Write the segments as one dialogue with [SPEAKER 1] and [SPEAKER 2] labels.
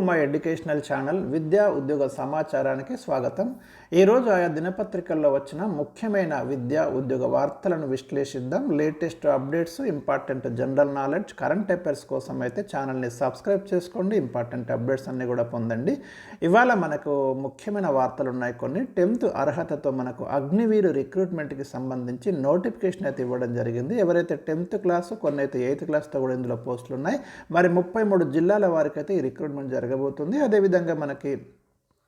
[SPEAKER 1] My educational channel విద్యా ఉద్యోగ సమాచారానికి స్వాగతం. ఈరోజు ఆయా దినపత్రికల్లో వచ్చిన ముఖ్యమైన విద్యా ఉద్యోగ వార్తలను విశ్లేషిద్దాం. Latest updates, important general knowledge, current affairs కోసం అయితే ఛానల్ని సబ్స్క్రైబ్ చేసుకోండి. ఇంపార్టెంట్ అప్డేట్స్ అన్నీ కూడా పొందండి. ఇవాళ మనకు ముఖ్యమైన వార్తలు ఉన్నాయి కొన్ని. 10th అర్హతతో మనకు అగ్నివీరు రిక్రూట్మెంట్కి సంబంధించి నోటిఫికేషన్ అయితే ఇవ్వడం జరిగింది. ఎవరైతే 10th క్లాసు, కొన్ని అయితే 8th క్లాస్తో కూడా ఇందులో పోస్టులు ఉన్నాయి. మరి 33 జిల్లాల వారికి అయితే ఈ రిక్రూట్మెంట్ జరగబోతుంది. అదేవిధంగా మనకి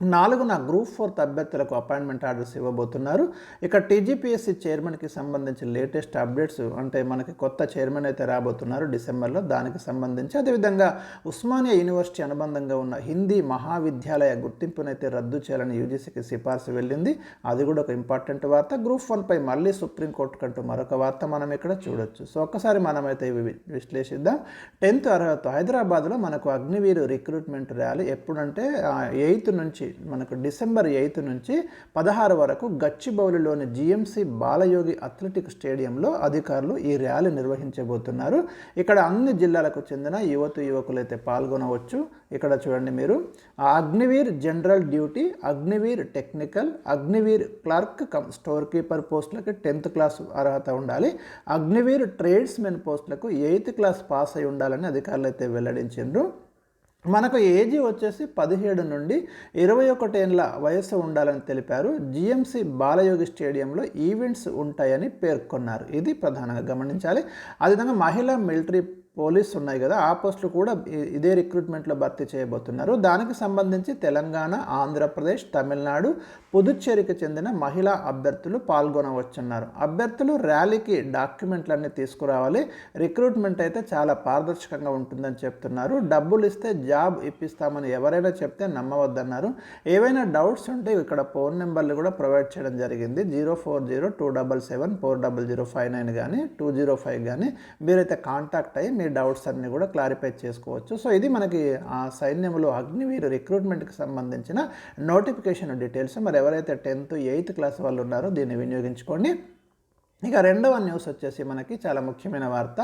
[SPEAKER 1] 4న గ్రూప్ 4 అభ్యర్థులకు అపాయింట్మెంట్ ఆర్డర్స్ ఇవ్వబోతున్నారు. ఇక టీజీపీఎస్సీ చైర్మన్కి సంబంధించి లేటెస్ట్ అప్డేట్స్, అంటే మనకి కొత్త చైర్మన్ అయితే రాబోతున్నారు డిసెంబర్లో, దానికి సంబంధించి. అదేవిధంగా ఉస్మానియా యూనివర్సిటీ అనుబంధంగా ఉన్న హిందీ మహావిద్యాలయ గుర్తింపునైతే రద్దు చేయాలని యూజీసీకి సిఫార్సు వెళ్ళింది. అది కూడా ఒక ఇంపార్టెంట్ వార్త. గ్రూప్ 1పై మళ్ళీ సుప్రీంకోర్టు కంటూ మరొక వార్త మనం ఇక్కడ చూడొచ్చు. సో ఒక్కసారి మనమైతే ఇవి విశ్లేషిద్దాం. 10th అర్హత హైదరాబాద్లో మనకు అగ్నివీరు రిక్రూట్మెంట్ ర్యాలీ ఎప్పుడంటే 8th నుంచి మనకు డిసెంబర్ 8 నుంచి 16 వరకు గచ్చిబౌలిలోని జిఎంసి బాలయోగి అథ్లెటిక్ స్టేడియంలో అధికారులు ఈ ర్యాలీ నిర్వహించబోతున్నారు. ఇక్కడ అన్ని జిల్లాలకు చెందిన యువకులు అయితే పాల్గొనవచ్చు. ఇక్కడ చూడండి మీరు, Agniveer general duty, Agniveer technical, Agniveer clerk store keeper పోస్టులకి 10th క్లాస్ అర్హత ఉండాలి. అగ్నివీర్ ట్రేడ్స్మెన్ పోస్టులకు 8th క్లాస్ పాస్ అయి ఉండాలని అధికారులు అయితే వెల్లడించారు. మనకు ఏజీ వచ్చేసి 17 నుండి 21 ఏళ్ళ వయస్సు ఉండాలని తెలిపారు. జిఎంసి బాలయోగి స్టేడియంలో ఈవెంట్స్ ఉంటాయని పేర్కొన్నారు. ఇది ప్రధానంగా గమనించాలి. అదేవిధంగా మహిళా మిలిటరీ పోలీస్ ఉన్నాయి కదా, ఆ పోస్టులు కూడా ఇదే రిక్రూట్మెంట్లో భర్తీ చేయబోతున్నారు. దానికి సంబంధించి తెలంగాణ, ఆంధ్రప్రదేశ్, తమిళనాడు, పుదుచ్చేరికి చెందిన మహిళా అభ్యర్థులు పాల్గొనవచ్చున్నారు. అభ్యర్థులు ర్యాలీకి డాక్యుమెంట్లన్నీ తీసుకురావాలి. రిక్రూట్మెంట్ అయితే చాలా పారదర్శకంగా ఉంటుందని చెప్తున్నారు. డబ్బులు ఇస్తే జాబ్ ఇప్పిస్తామని ఎవరైనా చెప్తే నమ్మవద్దన్నారు. ఏవైనా డౌట్స్ ఉంటే ఇక్కడ ఫోన్ నెంబర్లు కూడా ప్రొవైడ్ చేయడం జరిగింది. 040-277-40059 కానీ 205 కానీ మీరైతే కాంటాక్ట్ అయ్యి డౌట్స్ అన్ని కూడా క్లారిఫై చేసుకోవచ్చు. సో ఇది మనకి ఆ సైన్యంలో అగ్నివీరు రిక్రూట్మెంట్కి సంబంధించిన నోటిఫికేషన్ డీటెయిల్స్. మరి ఎవరైతే 10th, 8th క్లాస్ వాళ్ళు ఉన్నారో దీన్ని వినియోగించుకోండి. ఇక రెండవ న్యూస్ వచ్చేసి మనకి చాలా ముఖ్యమైన వార్త.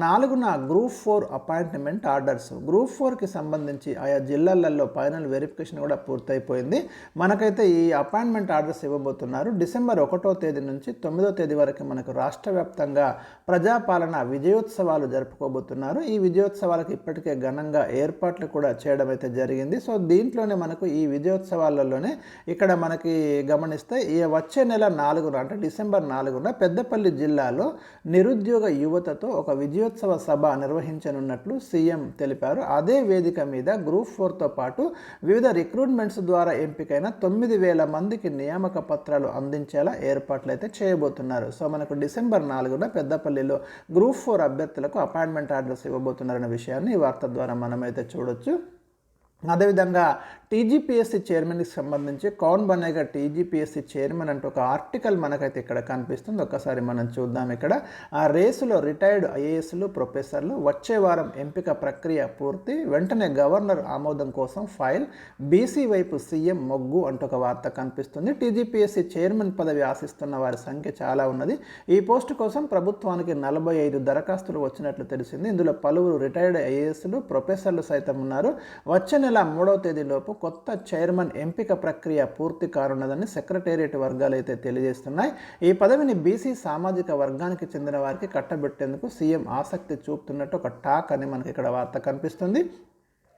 [SPEAKER 1] 4న గ్రూప్ 4 అపాయింట్మెంట్ ఆర్డర్స్. గ్రూప్ 4కి సంబంధించి ఆయా జిల్లాలలో ఫైనల్ వెరిఫికేషన్ కూడా పూర్తయిపోయింది. మనకైతే ఈ అపాయింట్మెంట్ ఆర్డర్స్ ఇవ్వబోతున్నారు. డిసెంబర్ 1వ తేదీ నుంచి 9వ తేదీ వరకు మనకు రాష్ట్ర వ్యాప్తంగా ప్రజాపాలన విజయోత్సవాలు జరుపుకోబోతున్నారు. ఈ విజయోత్సవాలకు ఇప్పటికే ఘనంగా ఏర్పాట్లు కూడా చేయడం అయితే జరిగింది. సో దీంట్లోనే మనకు ఈ విజయోత్సవాలలోనే ఇక్కడ మనకి గమనిస్తే ఈ వచ్చే నెల 4న అంటే డిసెంబర్ 4న పెద్దపల్లి జిల్లాలో నిరుద్యోగ యువతతో ఒక విజయోత్సవ సభ నిర్వహించనున్నట్లు సీఎం తెలిపారు. అదే వేదిక మీద గ్రూప్ 4తో పాటు వివిధ రిక్రూట్మెంట్స్ ద్వారా ఎంపికైన 9,000 మందికి నియామక పత్రాలు అందించేలా ఏర్పాట్లు అయితే చేయబోతున్నారు. సో మనకు డిసెంబర్ 4న పెద్దపల్లిలో గ్రూప్ 4 అభ్యర్థులకు అపాయింట్మెంట్ ఆర్డర్స్ ఇవ్వబోతున్నారనే విషయాన్ని ఈ వార్త ద్వారా మనమైతే చూడొచ్చు. అదేవిధంగా టీజీపీఎస్సీ చైర్మన్కి సంబంధించి కౌన్ బనేగా టీజీపీఎస్సీ చైర్మన్ అంటూ ఒక ఆర్టికల్ మనకైతే ఇక్కడ కనిపిస్తుంది. ఒక్కసారి మనం చూద్దాం. ఇక్కడ ఆ రేసులో రిటైర్డ్ ఐఏఎస్లు, ప్రొఫెసర్లు వచ్చే వారం ఎంపిక ప్రక్రియ పూర్తి, వెంటనే గవర్నర్ ఆమోదం కోసం ఫైల్, బీసీ వైపు సీఎం మొగ్గు అంటూ ఒక వార్త కనిపిస్తుంది. టీజీపీఎస్సీ చైర్మన్ పదవి ఆశిస్తున్న వారి సంఖ్య చాలా ఉన్నది. ఈ పోస్టు కోసం ప్రభుత్వానికి 45 దరఖాస్తులు వచ్చినట్లు తెలిసింది. ఇందులో పలువురు రిటైర్డ్ ఐఏఎస్లు, ప్రొఫెసర్లు సైతం ఉన్నారు. వచ్చే నెల 3వ తేదీలోపు కొత్త చైర్మన్ ఎంపిక ప్రక్రియ పూర్తి కానున్నదని సెక్రటేరియట్ వర్గాలు అయితే తెలియజేస్తున్నాయి. ఈ పదవిని బీసీ సామాజిక వర్గానికి చెందిన వారికి కట్టబెట్టేందుకు సీఎం ఆసక్తి చూపుతున్నట్టు ఒక టాక్ అని మనకి ఇక్కడ వార్త కనిపిస్తుంది.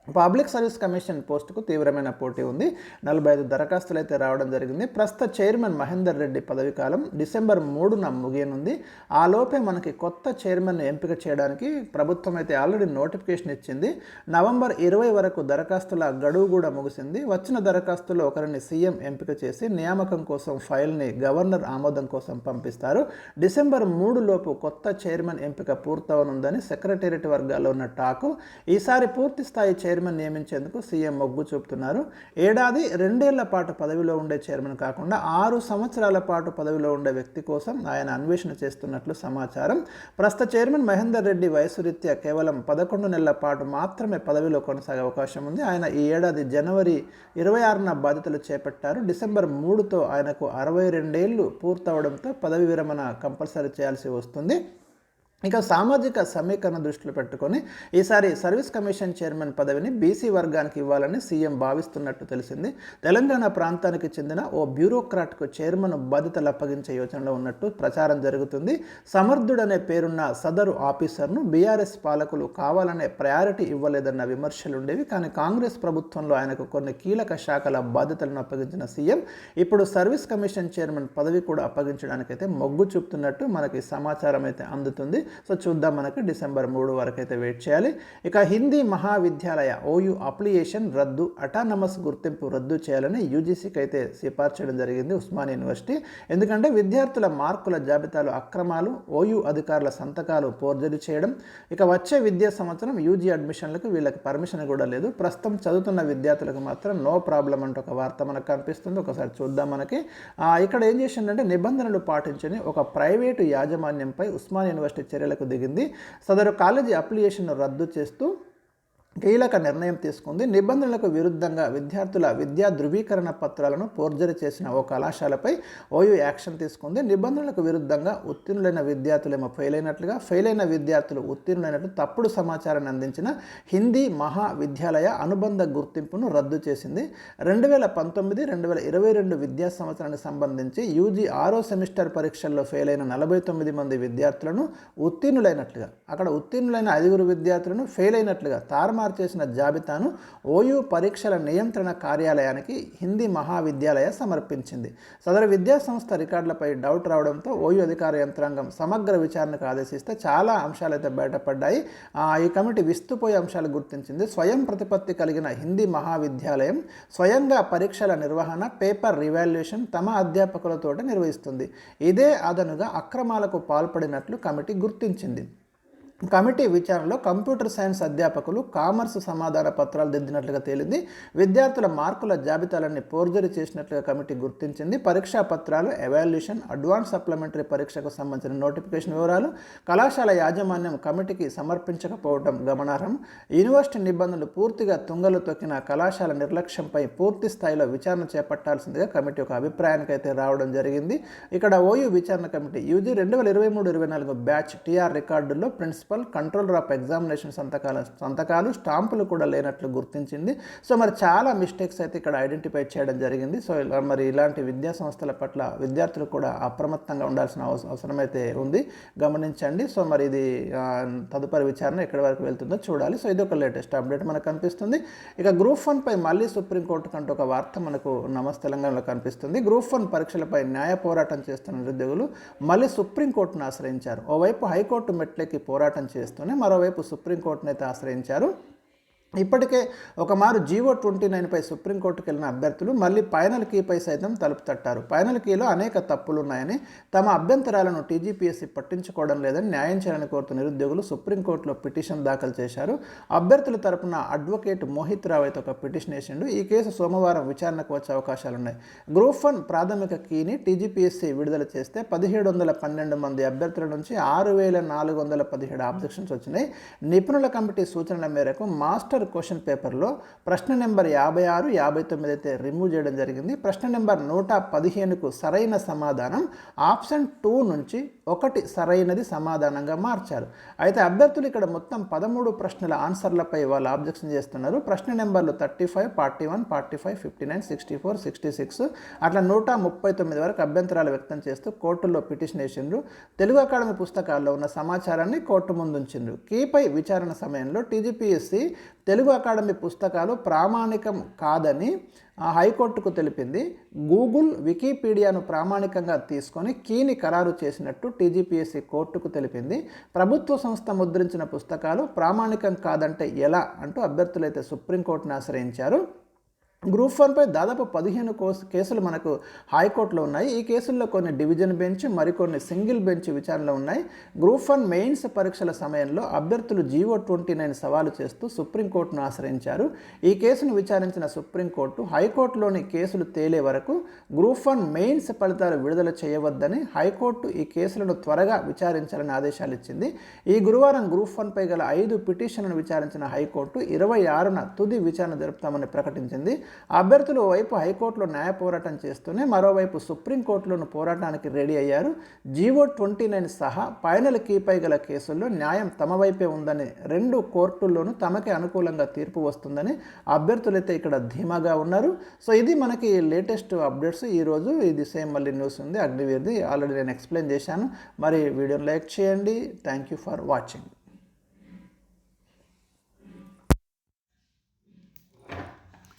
[SPEAKER 1] పబ్లిక్ సర్వీస్ కమిషన్ పోస్టుకు తీవ్రమైన పోటీ ఉంది. 45 దరఖాస్తులు అయితే రావడం జరిగింది. ప్రస్తుత చైర్మన్ మహేందర్ రెడ్డి పదవి కాలం డిసెంబర్ 3న ముగియనుంది. ఆ లోపే మనకి కొత్త చైర్మన్ ఎంపిక చేయడానికి ప్రభుత్వం అయితే ఆల్రెడీ నోటిఫికేషన్ ఇచ్చింది. నవంబర్ 20 వరకు దరఖాస్తుల గడువు కూడా ముగిసింది. వచ్చిన దరఖాస్తుల్లో ఒకరిని సీఎం ఎంపిక చేసి నియామకం కోసం ఫైల్ని గవర్నర్ ఆమోదం కోసం పంపిస్తారు. డిసెంబర్ 3 లోపు కొత్త చైర్మన్ ఎంపిక పూర్తవనుందని సెక్రటేరియట్ వర్గాల్లో ఉన్న టాకు. ఈసారి పూర్తి స్థాయి చైర్మన్ నియమించేందుకు సీఎం మొగ్గు చూపుతున్నారు. ఏడాది 2 ఏళ్ల పాటు పదవిలో ఉండే చైర్మన్ కాకుండా 6 సంవత్సరాల పాటు పదవిలో ఉండే వ్యక్తి కోసం ఆయన అన్వేషణ చేస్తున్నట్లు సమాచారం. ప్రస్తుత చైర్మన్ మహేందర్ రెడ్డి వయసు రీత్యా కేవలం 11 నెలల పాటు మాత్రమే పదవిలో కొనసాగే అవకాశం ఉంది. ఆయన ఈ ఏడాది జనవరి 26న బాధ్యతలు చేపట్టారు. డిసెంబర్ 3తో ఆయనకు 62 ఏళ్లు పూర్తవడంతో పదవి విరమణ కంపల్సరీ చేయాల్సి వస్తుంది. ఇక సామాజిక సమీకరణ దృష్టిలో పెట్టుకొని ఈసారి సర్వీస్ కమిషన్ చైర్మన్ పదవిని బీసీ వర్గానికి ఇవ్వాలని సీఎం భావిస్తున్నట్టు తెలిసింది. తెలంగాణ ప్రాంతానికి చెందిన ఓ బ్యూరోక్రాట్కు చైర్మన్ బాధ్యతలు అప్పగించే యోచనలో ఉన్నట్టు ప్రచారం జరుగుతుంది. సమర్థుడనే పేరున్న సదరు ఆఫీసర్ను బీఆర్ఎస్ పాలకులు కావాలనే ప్రయారిటీ ఇవ్వలేదన్న విమర్శలు ఉండేవి. కానీ కాంగ్రెస్ ప్రభుత్వంలో ఆయనకు కొన్ని కీలక శాఖల బాధ్యతలను అప్పగించిన సీఎం ఇప్పుడు సర్వీస్ కమిషన్ చైర్మన్ పదవి కూడా అప్పగించడానికైతే మొగ్గు చూపుతున్నట్టు మనకి సమాచారం అయితే అందుతుంది. సో చూద్దాం, మనకి డిసెంబర్ 3 వరకు అయితే వెయిట్ చేయాలి. ఇక హిందీ మహావిద్యాలయ ఓయూ అప్లికేషన్ రద్దు, అటానమస్ గుర్తింపు రద్దు చేయాలని యూజీసీకి అయితే సిఫార్సు చేయడం జరిగింది ఉస్మానియా యూనివర్సిటీ. ఎందుకంటే విద్యార్థుల మార్కుల జాబితాలో అక్రమాలు, ఓయూ అధికారుల సంతకాలు ఫోర్జరీ చేయడం, ఇక వచ్చే విద్యా సంవత్సరం యూజీ అడ్మిషన్లకు వీళ్ళకి పర్మిషన్ కూడా లేదు. ప్రస్తుతం చదువుతున్న విద్యార్థులకు మాత్రం నో ప్రాబ్లం అంటూ ఒక వార్త మనకు కనిపిస్తుంది. ఒకసారి చూద్దాం. మనకి ఇక్కడ ఏం చేసిందంటే నిబంధనలు పాటించని ఒక ప్రైవేటు యాజమాన్యంపై ఉస్మానియా యూనివర్సిటీ చర్యలకు దిగింది. సదరు కాలేజీ అప్లికేషన్ను రద్దు చేస్తూ కీలక నిర్ణయం తీసుకుంది. నిబంధనలకు విరుద్ధంగా విద్యార్థుల విద్యా ధృవీకరణ పత్రాలను ఫోర్జరీ చేసిన ఓ కళాశాలపై ఓయూ యాక్షన్ తీసుకుంది. నిబంధనలకు విరుద్ధంగా ఉత్తీర్ణులైన విద్యార్థులేమో ఫెయిల్ అయినట్లుగా, ఫెయిల్ అయిన విద్యార్థులు ఉత్తీర్ణులైనట్లు తప్పుడు సమాచారాన్ని అందించిన హిందీ మహావిద్యాలయ అనుబంధ గుర్తింపును రద్దు చేసింది. 2019-2022 విద్యా సంవత్సరానికి సంబంధించి యూజీ 6వ సెమిస్టర్ పరీక్షల్లో ఫెయిల్ అయిన 49 మంది విద్యార్థులను ఉత్తీర్ణులైనట్లుగా, అక్కడ ఉత్తీర్ణులైన 5 విద్యార్థులను ఫెయిల్ అయినట్లుగా తారుమారు చేసిన జాబితాను ఓయూ పరీక్షల నియంత్రణ కార్యాలయానికి హిందీ మహావిద్యాలయ సమర్పించింది. సదరు విద్యా సంస్థ రికార్డులపై డౌట్ రావడంతో ఓయూ అధికార యంత్రాంగం సమగ్ర విచారణకు ఆదేశిస్తే చాలా అంశాలు అయితే బయటపడ్డాయి. ఈ కమిటీ విస్తుపోయే అంశాలు గుర్తించింది. స్వయం ప్రతిపత్తి కలిగిన హిందీ మహావిద్యాలయం స్వయంగా పరీక్షల నిర్వహణ, పేపర్ రివాల్యుయేషన్ తమ అధ్యాపకులతో నిర్వహిస్తుంది. ఇదే అదనుగా అక్రమాలకు పాల్పడినట్లు కమిటీ గుర్తించింది. కమిటీ విచారణలో కంప్యూటర్ సైన్స్ అధ్యాపకులు కామర్స్ సమాధాన పత్రాలు దిద్దినట్లుగా తేలింది. విద్యార్థుల మార్కుల జాబితాలన్నీ ఫోర్జరీ చేసినట్లుగా కమిటీ గుర్తించింది. పరీక్షా పత్రాలు, ఎవాల్యుయేషన్, అడ్వాన్స్ సప్లిమెంటరీ పరీక్షకు సంబంధించిన నోటిఫికేషన్ వివరాలు కళాశాల యాజమాన్యం కమిటీకి సమర్పించకపోవడం గమనార్హం. యూనివర్సిటీ నిబంధనలు పూర్తిగా తుంగలు తొక్కిన కళాశాల నిర్లక్ష్యంపై పూర్తి స్థాయిలో విచారణ చేపట్టాల్సిందిగా కమిటీ ఒక అభిప్రాయానికి అయితే రావడం జరిగింది. ఇక్కడ ఓయూ విచారణ కమిటీ యూజీ 2023-24 బ్యాచ్ టీఆర్ రికార్డుల్లో ప్రిన్సిపల్, కంట్రోలర్ ఆఫ్ ఎగ్జామినేషన్ సంతకాలు, స్టాంపులు కూడా లేనట్లు గుర్తించింది. సో మరి చాలా మిస్టేక్స్ అయితే ఇక్కడ ఐడెంటిఫై చేయడం జరిగింది. సో మరి ఇలాంటి విద్యా సంస్థల పట్ల విద్యార్థులు కూడా అప్రమత్తంగా ఉండాల్సిన అవసరం అయితే ఉంది, గమనించండి. సో మరి ఇది తదుపరి విచారణ ఎక్కడి వరకు వెళ్తుందో చూడాలి. సో ఇది ఒక లేటెస్ట్ అప్డేట్ మనకు కనిపిస్తుంది. ఇక గ్రూప్ 1 పై మళ్ళీ సుప్రీంకోర్టు కంటూ ఒక వార్త మనకు నమస్తే తెలంగాణలో కనిపిస్తుంది. గ్రూప్ 1 పరీక్షలపై న్యాయ పోరాటం చేస్తున్న నిరుద్యోగులు మళ్ళీ సుప్రీంకోర్టును ఆశ్రయించారు. ఓవైపు హైకోర్టు మెట్లెక్కి పోరాటం చేస్తూనే మరోవైపు సుప్రీంకోర్టును అయితే ఆశ్రయించారు. ఇప్పటికే ఒకమారు జీవో 29పై సుప్రీంకోర్టుకు వెళ్ళిన అభ్యర్థులు మళ్ళీ ఫైనల్ కీపై సైతం తలుపు తట్టారు. ఫైనల్ కీలో అనేక తప్పులున్నాయని, తమ అభ్యంతరాలను టీజీపీఎస్సీ పట్టించుకోవడం లేదని న్యాయం చేయాలని కోరుతున్న నిరుద్యోగులు సుప్రీంకోర్టులో పిటిషన్ దాఖలు చేశారు. అభ్యర్థుల తరపున అడ్వకేట్ మోహిత్ రావు అయితే ఒక పిటిషన్ వేసిండు. ఈ కేసు సోమవారం విచారణకు వచ్చే అవకాశాలున్నాయి. గ్రూప్ 1 ప్రాథమిక కీని టీజీపీఎస్సీ విడుదల చేస్తే 1712 మంది అభ్యర్థుల నుంచి 6417 ఆబ్జెక్షన్స్ వచ్చినాయి. నిపుణుల కమిటీ సూచనల మేరకు మాస్టర్ క్వశ్చన్ పేపర్లో ప్రశ్న నెంబర్ 56, 59 అయితే రిమూవ్ చేయడం జరిగింది. ప్రశ్న నెంబర్ 115కు సరైన సమాధానం ఆప్షన్ 2 నుంచి 1 సరైనది సమాధానంగా మార్చారు. అయితే అభ్యర్థులు ఇక్కడ మొత్తం 13 ప్రశ్నల ఆన్సర్లపై వాళ్ళు ఆబ్జెక్షన్ చేస్తున్నారు. ప్రశ్న నెంబర్లు 35, 41, 45, 59, 64, 66 అట్లా 139 వరకు అభ్యంతరాలు వ్యక్తం చేస్తూ కోర్టుల్లో పిటిషన్ వేసిండ్రు. తెలుగు అకాడమీ పుస్తకాల్లో ఉన్న సమాచారాన్ని కోర్టు ముందుంచిండ్రు. కీపై విచారణ సమయంలో టీజీపీఎస్సీ తెలుగు అకాడమీ పుస్తకాలు ప్రామాణికం కాదని హైకోర్టుకు తెలిపింది. గూగుల్, వికీపీడియాను ప్రామాణికంగా తీసుకొని కీని ఖరారు చేసినట్టు టీజీపీఎస్సీ కోర్టుకు తెలిపింది. ప్రభుత్వ సంస్థ ముద్రించిన పుస్తకాలు ప్రామాణికం కాదంటే ఎలా అంటూ అభ్యర్థులైతే సుప్రీంకోర్టును ఆశ్రయించారు. గ్రూప్ 1పై దాదాపు 15 కేసులు మనకు హైకోర్టులో ఉన్నాయి. ఈ కేసుల్లో కొన్ని డివిజన్ బెంచ్, మరికొన్ని సింగిల్ బెంచ్ విచారణలో ఉన్నాయి. గ్రూప్ 1 మెయిన్స్ పరీక్షల సమయంలో అభ్యర్థులు జీవో 29 సవాలు చేస్తూ సుప్రీంకోర్టును ఆశ్రయించారు. ఈ కేసును విచారించిన సుప్రీంకోర్టు హైకోర్టులోని కేసులు తేలే వరకు గ్రూప్ 1 మెయిన్స్ ఫలితాలు విడుదల చేయవద్దని, హైకోర్టు ఈ కేసులను త్వరగా విచారించాలని ఆదేశాలు ఇచ్చింది. ఈ గురువారం గ్రూప్ 1పై గల 5 పిటిషన్లను విచారించిన హైకోర్టు 26న తుది విచారణ జరుపుతామని ప్రకటించింది. అభ్యర్థులు వైపు హైకోర్టులో న్యాయ పోరాటం చేస్తూనే మరోవైపు సుప్రీంకోర్టులోను పోరాటానికి రెడీ అయ్యారు. జీవో 29 సహా ఫైనల్ కీపై గల కేసుల్లో న్యాయం తమ వైపే ఉందని 2 కోర్టుల్లోనూ తమకే అనుకూలంగా తీర్పు వస్తుందని అభ్యర్థులైతే ఇక్కడ ధీమాగా ఉన్నారు. సో ఇది మనకి లేటెస్ట్ అప్డేట్స్. ఈరోజు ఇది సేమ్ మళ్ళీ న్యూస్ ఉంది అగ్నివీర్ది, ఆల్రెడీ నేను ఎక్స్ప్లెయిన్ చేశాను. మరి వీడియోని లైక్ చేయండి. Thank you for watching.